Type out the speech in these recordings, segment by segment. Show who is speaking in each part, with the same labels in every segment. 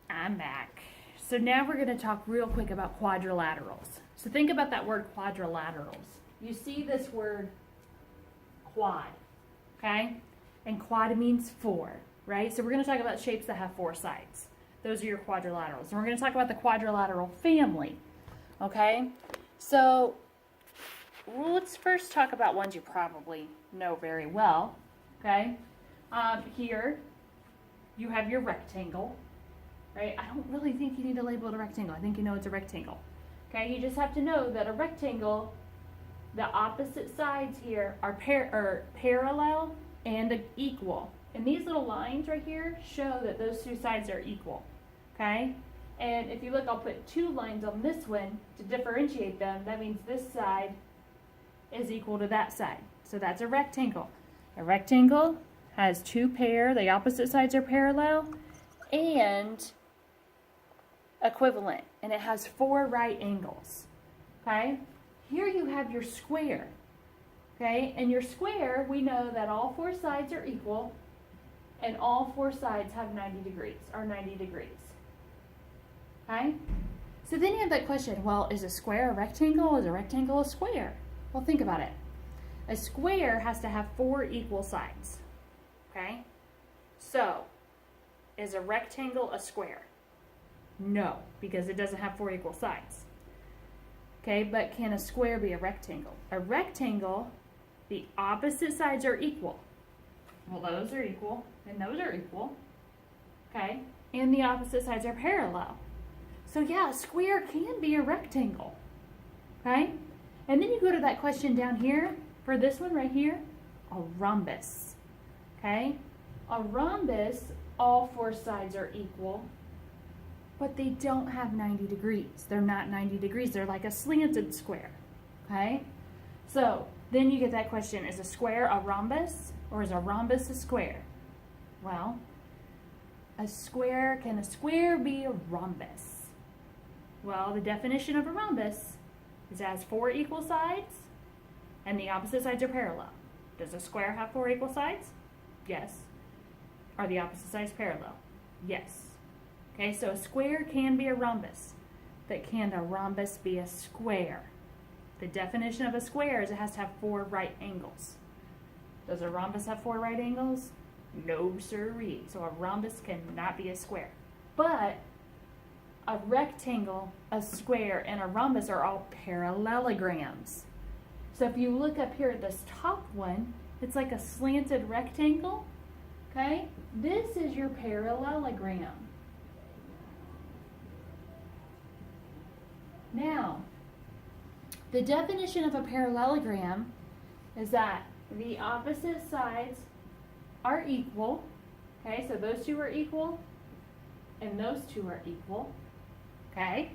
Speaker 1: I'm back. So now we're going to talk real quick about quadrilaterals. So think about that word quadrilaterals. You see this word quad, okay? And quad means four, right? So we're going to talk about shapes that have four sides. Those are your quadrilaterals. And we're going to talk about the quadrilateral family, okay? So let's first talk about ones you probably know very well, okay? Here you have your rectangle. Right? I don't really think you need to label it a rectangle. I think you know it's a rectangle. Okay, you just have to know that a rectangle, the opposite sides here are parallel and equal. And these little lines right here show that those two sides are equal. Okay? And if you look, I'll put two lines on this one to differentiate them. That means this side is equal to that side. So that's a rectangle. A rectangle has the opposite sides are parallel and equivalent, and it has four right angles. Okay, here you have your square. Okay, and your square, we know that all four sides are equal and all four sides have 90 degrees. Okay, so then you have that question, well, is a square a rectangle? Is a rectangle a square? Well, think about it. A square has to have four equal sides. Okay, so is a rectangle a square? No, because it doesn't have four equal sides. Okay, but can a square be a rectangle? A rectangle, the opposite sides are equal. Well, those are equal, and those are equal. Okay, and the opposite sides are parallel. So yeah, a square can be a rectangle. Okay, and then you go to that question down here, for this one right here, a rhombus. Okay, a rhombus, all four sides are equal, but they don't have 90 degrees. They're not 90 degrees. They're like a slanted square, okay? So then you get that question, is a square a rhombus or is a rhombus a square? Well, can a square be a rhombus? Well, the definition of a rhombus is it has four equal sides and the opposite sides are parallel. Does a square have four equal sides? Yes. Are the opposite sides parallel? Yes. Okay, so a square can be a rhombus, but can a rhombus be a square? The definition of a square is it has to have four right angles. Does a rhombus have four right angles? No, sirree. So a rhombus cannot be a square. But a rectangle, a square, and a rhombus are all parallelograms. So if you look up here at this top one, it's like a slanted rectangle. Okay, this is your parallelogram. Now, the definition of a parallelogram is that the opposite sides are equal. Okay, so those two are equal and those two are equal. Okay,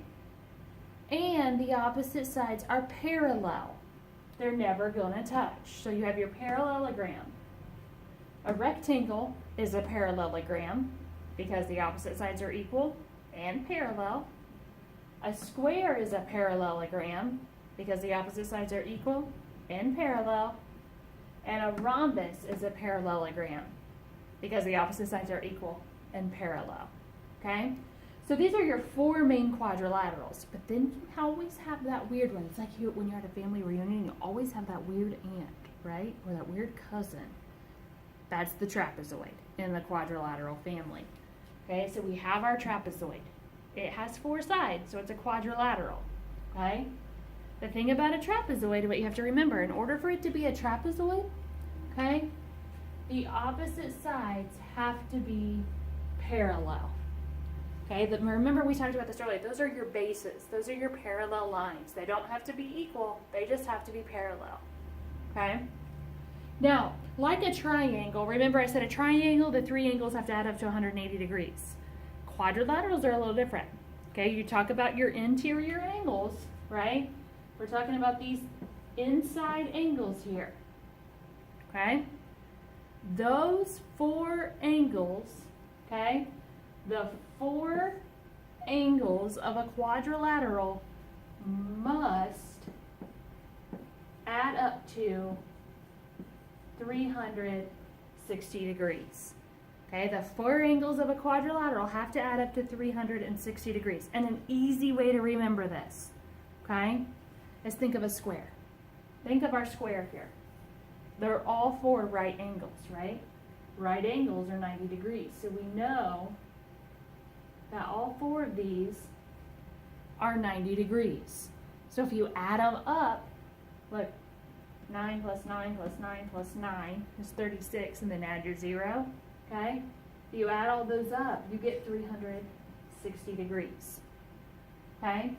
Speaker 1: and the opposite sides are parallel. They're never going to touch. So you have your parallelogram. A rectangle is a parallelogram because the opposite sides are equal and parallel. A square is a parallelogram because the opposite sides are equal and parallel. And a rhombus is a parallelogram because the opposite sides are equal and parallel. Okay? So these are your four main quadrilaterals. But then you always have that weird one. It's like when you're at a family reunion, you always have that weird aunt, right? Or that weird cousin. That's the trapezoid in the quadrilateral family. Okay, so we have our trapezoid. It has four sides, so it's a quadrilateral. Okay? The thing about a trapezoid, what you have to remember, in order for it to be a trapezoid, okay, the opposite sides have to be parallel. Okay, remember we talked about this earlier. Those are your bases. Those are your parallel lines. They don't have to be equal. They just have to be parallel. Okay? Now, like a triangle, remember I said a triangle, the three angles have to add up to 180 degrees. Quadrilaterals are a little different. Okay, you talk about your interior angles, right? We're talking about these inside angles here. Okay? Those four angles, okay, the four angles of a quadrilateral must add up to 360 degrees. Okay, the four angles of a quadrilateral have to add up to 360 degrees. And an easy way to remember this, okay, is think of a square. Think of our square here. They're all four right angles, right? Right angles are 90 degrees. So we know that all four of these are 90 degrees. So if you add them up, look, 9 plus 9 plus 9 plus 9 is 36, and then add your 0, okay? You add all those up, you get 360 degrees, okay?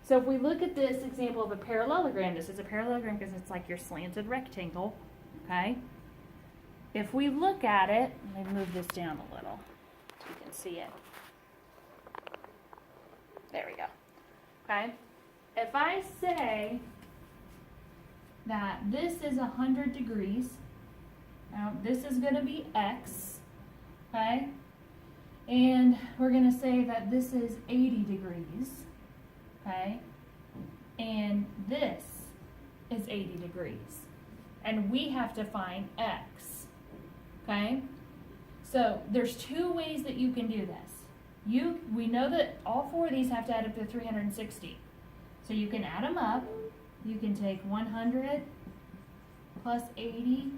Speaker 1: So if we look at this example of a parallelogram, this is a parallelogram because it's like your slanted rectangle, okay? If we look at it, let me move this down a little so you can see it. There we go, okay? If I say that this is 100 degrees, now this is going to be x, okay? And we're going to say that this is 80 degrees, okay? And this is 80 degrees. And we have to find x, okay? So there's two ways that you can do this. We know that all four of these have to add up to 360. So you can add them up. You can take 100 plus 80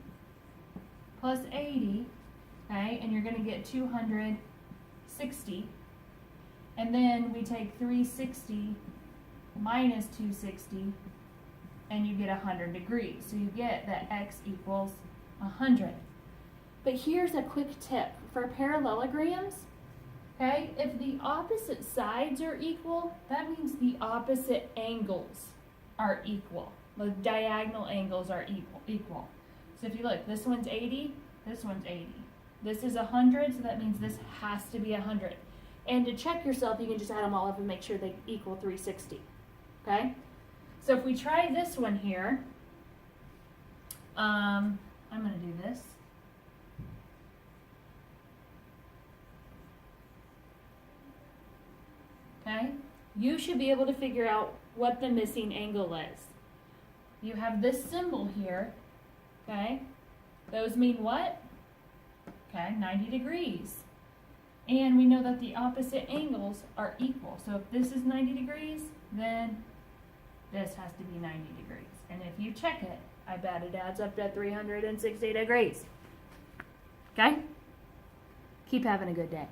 Speaker 1: plus 80, okay, and you're going to get 260. And then we take 360 minus 260, and you get 100 degrees. So you get that x equals 100. But here's a quick tip. For parallelograms, okay, if the opposite sides are equal, that means the opposite angles are equal. The diagonal angles are equal. So if you look, this one's 80, this one's 80. This is 100, so that means this has to be 100. And to check yourself, you can just add them all up and make sure they equal 360. Okay? So if we try this one here, I'm going to do this. Okay? You should be able to figure out what the missing angle is. You have this symbol here, okay? Those mean what? Okay, 90 degrees. And we know that the opposite angles are equal. So if this is 90 degrees, then this has to be 90 degrees. And if you check it, I bet it adds up to 360 degrees. Okay? Keep having a good day.